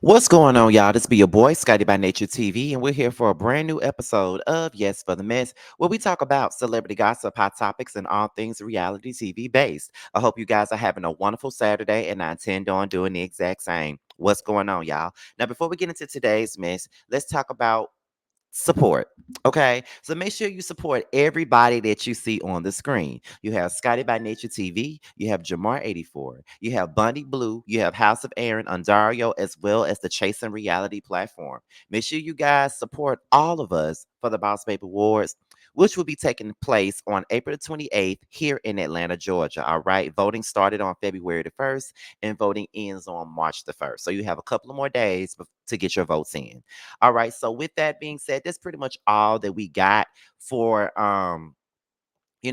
What's going on, y'all? This be your boy, Scotty by Nature TV, and we're here for a brand new episode of Yes for the Mess, where we talk about celebrity gossip, hot topics, and all things reality TV based. I hope you guys are having a wonderful Saturday, and I intend on doing the exact same. What's going on, y'all? Now, before we get into today's mess, let's talk about support. Okay, so make sure you support everybody that you see on the screen. You have Scotty by Nature TV, you have Jamar 84, you have Bunny Blue, you have House of Aaron, Ondario, as well as the Chasing Reality platform. Make sure you guys support all of us for the Boss Babe Awards, which will be taking place on April the 28th here in Atlanta, Georgia. All right, voting started on February the 1st and voting ends on March the 1st. So you have a couple of more days to get your votes in. All right. So with that being said, that's pretty much all that we got for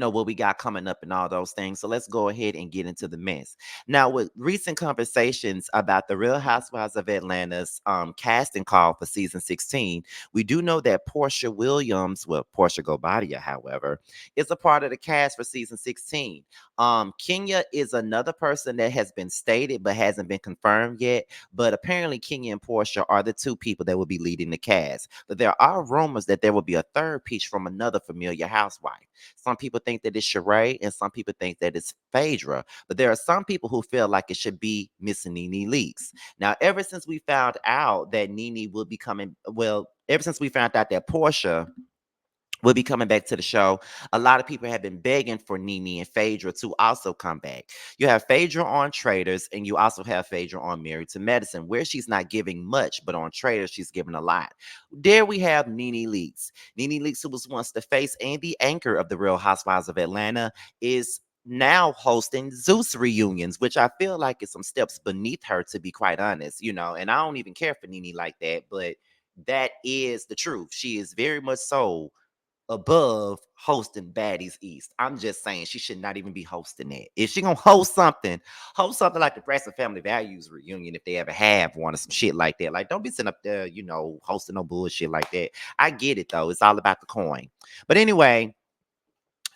what we got coming up and all those things. So let's go ahead and get into the mess. Now, with recent conversations about the Real Housewives of Atlanta's casting call for season 16, we do know that Portia Williams, well, Portia Gobadia, however, is a part of the cast for season 16. Kenya is another person that has been stated but hasn't been confirmed yet. But apparently, Kenya and Portia are the two people that will be leading the cast. But there are rumors that there will be a third piece from another familiar housewife. Some people think that it's Sheree, and some people think that it's Phaedra. But there are some people who feel like it should be Miss Nene Leaks. Now, ever since we found out that Nene will be coming, well, ever since we found out that Portia will be coming back to the show, a lot of people have been begging for Nene and Phaedra to also come back. You have Phaedra on Traders, and you also have Phaedra on Married to Medicine, where she's not giving much, but on Traders, she's giving a lot. There we have Nene Leaks. Nene Leaks, who was once the face and the anchor of the Real Housewives of Atlanta, is now hosting Zeus reunions, which I feel like is some steps beneath her, to be quite honest, and I don't even care for Nene like that, but that is the truth. She is very much so above hosting Baddies East. I'm just saying she should not even be hosting that. If she gonna host something like the Breast and Family Values reunion, if they ever have one or some shit like that. Like, don't be sitting up there, hosting no bullshit like that. I get it though. It's all about the coin. But anyway,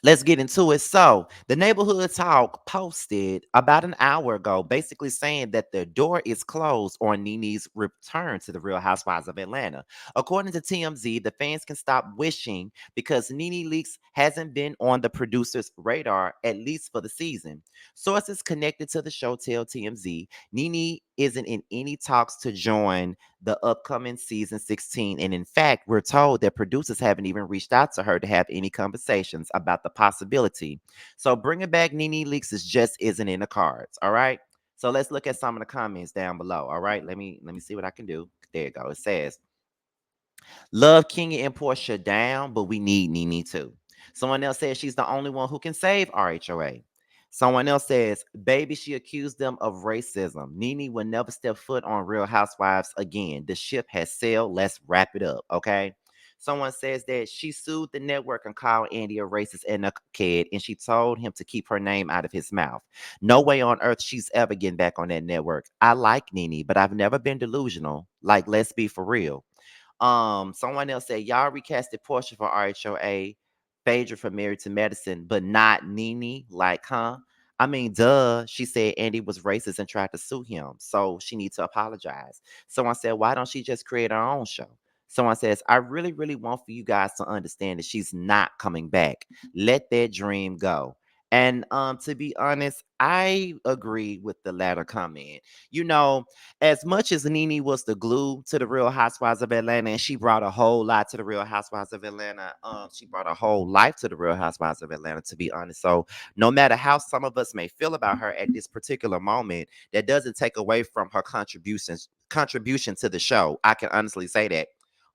let's get into it. So, the Neighborhood Talk posted about an hour ago, basically saying that the door is closed on Nene's return to the Real Housewives of Atlanta. According to TMZ, the fans can stop wishing because Nene Leaks hasn't been on the producer's radar, at least for the season. Sources connected to the show tell TMZ Nene isn't in any talks to join the upcoming season 16. And in fact, we're told that producers haven't even reached out to her to have any conversations about the possibility. So bringing back Nene Leaks is just isn't in the cards. All right. So let's look at some of the comments down below. All right. Let me see what I can do. There you go. It says, love Kenya and Portia down, but we need Nene too. Someone else says she's the only one who can save RHOA. Someone else says, baby, she accused them of racism. Nene will never step foot on Real Housewives again. The ship has sailed. Let's wrap it up. Okay. Someone says that she sued the network and called Andy a racist and a kid, and she told him to keep her name out of his mouth. No way on earth she's ever getting back on that network. I like Nene, but I've never been delusional. Like, let's be for real. Someone else said y'all recasted Portia for RHOA, Phaedra for Married to Medicine, but not Nene. Like, huh? I mean, duh. She said Andy was racist and tried to sue him, so she needs to apologize. Someone said, why don't she just create her own show? Someone says, I really, really want for you guys to understand that she's not coming back. Let that dream go. And to be honest, I agree with the latter comment. You know, as much as Nene was the glue to the Real Housewives of Atlanta, and she brought a whole lot to the Real Housewives of Atlanta, she brought a whole life to the Real Housewives of Atlanta, to be honest. So, no matter how some of us may feel about her at this particular moment, that doesn't take away from her contribution to the show. I can honestly say that.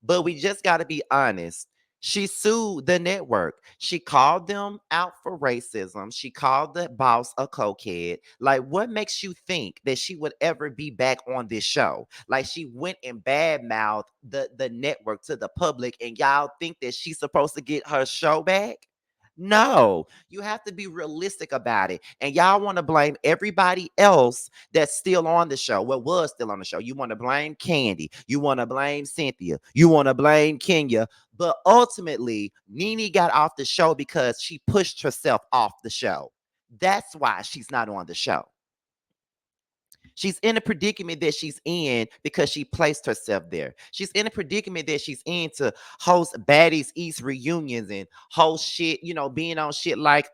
But we just got to be honest. She sued the network. She called them out for racism. She called the boss a cokehead. Like, what makes you think that she would ever be back on this show? Like, she went and badmouthed the network to the public, and y'all think that she's supposed to get her show back? No, you have to be realistic about it. And y'all want to blame everybody else that's still on the show. Well, was still on the show. You want to blame Candy. You want to blame Cynthia. You want to blame Kenya. But ultimately, Nene got off the show because she pushed herself off the show. That's why she's not on the show. She's in a predicament that she's in because she placed herself there. She's in a predicament that she's in to host Baddies East reunions and host shit, being on shit like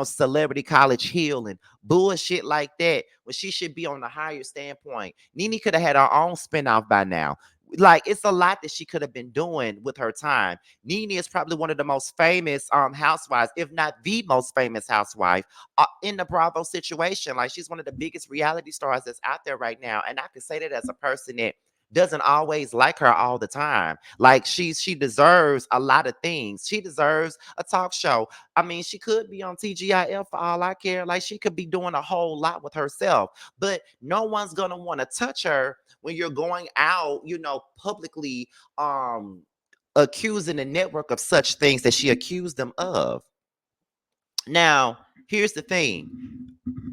Celebrity College Hill and bullshit like that, when she should be on a higher standpoint. Nene could have had her own spinoff by now. Like, it's a lot that she could have been doing with her time. Nene is probably one of the most famous housewives, if not the most famous housewife in the Bravo situation. Like, she's one of the biggest reality stars that's out there right now. And I can say that as a person that doesn't always like her all the time. Like, she deserves a lot of things. She deserves a talk show. I mean, she could be on TGIF for all I care. Like, she could be doing a whole lot with herself. But no one's gonna want to touch her when you're going out, publicly accusing the network of such things that she accused them of. Now, here's the thing.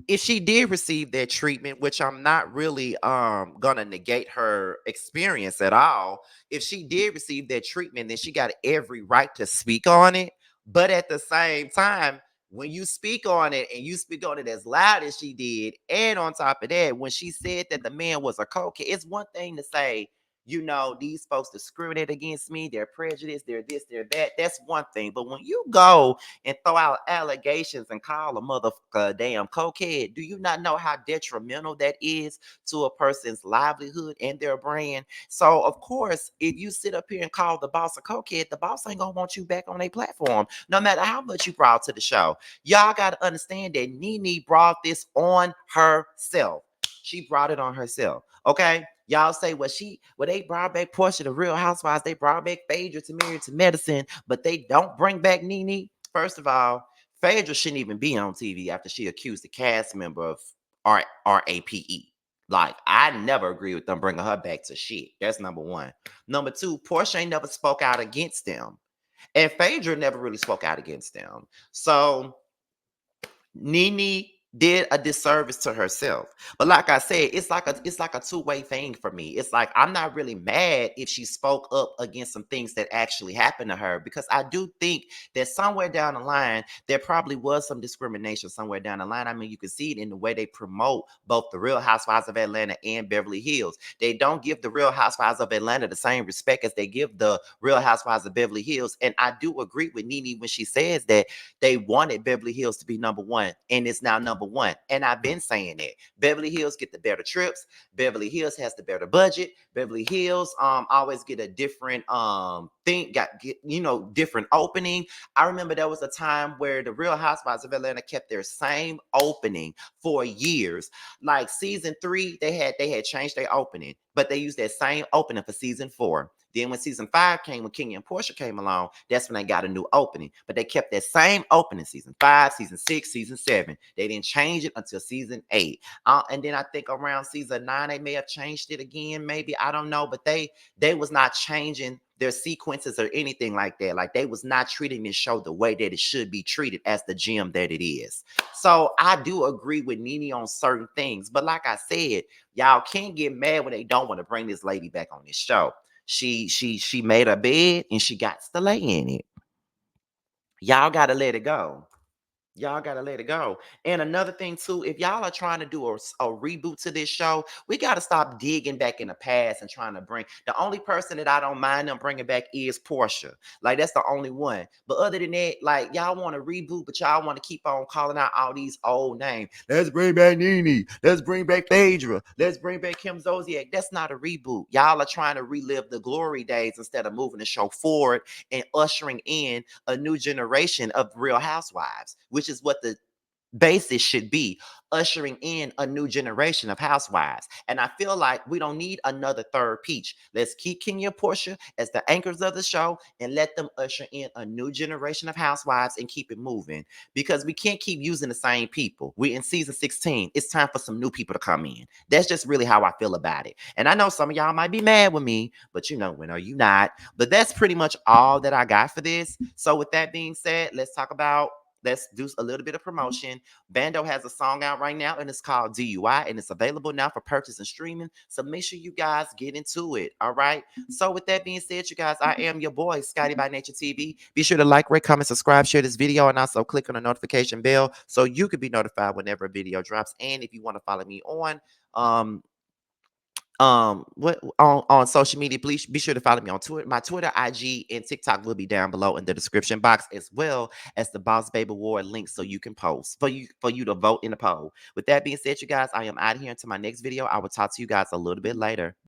If she did receive that treatment, which I'm not really gonna negate her experience at all, if she did receive that treatment, then she got every right to speak on it. But at the same time, when you speak on it and you speak on it as loud as she did, and on top of that, when she said that the man was a cokehead, it's one thing to say, these folks discriminate against me, they're prejudiced, they're this, they're that. That's one thing. But when you go and throw out allegations and call a motherfucker a damn cokehead, do you not know how detrimental that is to a person's livelihood and their brand? So, of course, if you sit up here and call the boss a cokehead, the boss ain't gonna want you back on a platform, no matter how much you brought to the show. Y'all got to understand that Nene brought this on herself. She brought it on herself. Okay. Y'all say, they brought back Portia, the Real Housewives, they brought back Phaedra to Married to Medicine, but they don't bring back Nene. First of all, Phaedra shouldn't even be on TV after she accused the cast member of RAPE. Like, I never agree with them bringing her back to shit. That's number one. Number two, Portia ain't never spoke out against them. And Phaedra never really spoke out against them. So Nene did a disservice to herself. But like I said, it's like a two-way thing for me. It's like, I'm not really mad if she spoke up against some things that actually happened to her, because I do think that somewhere down the line there probably was some discrimination somewhere down the line. I mean, you can see it in the way they promote both the Real Housewives of Atlanta and Beverly Hills. They don't give the Real Housewives of Atlanta the same respect as they give the Real Housewives of Beverly Hills. And I do agree with Nene when she says that they wanted Beverly Hills to be number one, and it's now number one. And I've been saying that Beverly Hills get the better trips. Beverly Hills has the better budget. Beverly Hills always get a different thing, different opening. I remember there was a time where the Real Housewives of Atlanta kept their same opening for years. Like season 3, they had changed their opening, but they used that same opening for season 4. Then when season 5 came, when Kenya and Portia came along, that's when they got a new opening. But they kept that same opening season 5, season 6, season 7. They didn't change it until season 8. And then I think around season 9, they may have changed it again, maybe. I don't know. But they was not changing their sequences or anything like that. Like, they was not treating this show the way that it should be treated as the gem that it is. So I do agree with Nene on certain things. But like I said, y'all can't get mad when they don't want to bring this lady back on this show. She made a bed and she got to lay in it. Y'all gotta let it go. Y'all gotta let it go. And another thing too, if y'all are trying to do a reboot to this show, we gotta stop digging back in the past and trying to bring. The only person that I don't mind them bringing back is Portia. Like, that's the only one. But other than that, like, y'all want to reboot, but y'all want to keep on calling out all these old names. Let's bring back Nene. Let's bring back Phaedra. Let's bring back Kim Zolciak. That's not a reboot. Y'all are trying to relive the glory days instead of moving the show forward and ushering in a new generation of Real Housewives, which is what the basis should be, ushering in a new generation of housewives. And I feel like we don't need another third peach. Let's keep Kenya and Portia as the anchors of the show and let them usher in a new generation of housewives and keep it moving, because we can't keep using the same people. We're in season 16. It's time for some new people to come in. That's just really how I feel about it. And I know some of y'all might be mad with me, but when are you not? But that's pretty much all that I got for this. So with that being said, let's talk about let's do a little bit of promotion. Bando has a song out right now, and it's called DUI, and it's available now for purchase and streaming. So make sure you guys get into it. All right. So with that being said, you guys, I am your boy, Scotty by Nature TV. Be sure to like, rate, comment, subscribe, share this video, and also click on the notification bell so you can be notified whenever a video drops. And if you want to follow me um what on social media, please be sure to follow me on Twitter. My Twitter, IG, and TikTok will be down below in the description box, as well as the Boss Baby Award link, so you can post for you to vote in the poll. With that being said, you guys, I am out of here until my next video. I will talk to you guys a little bit later.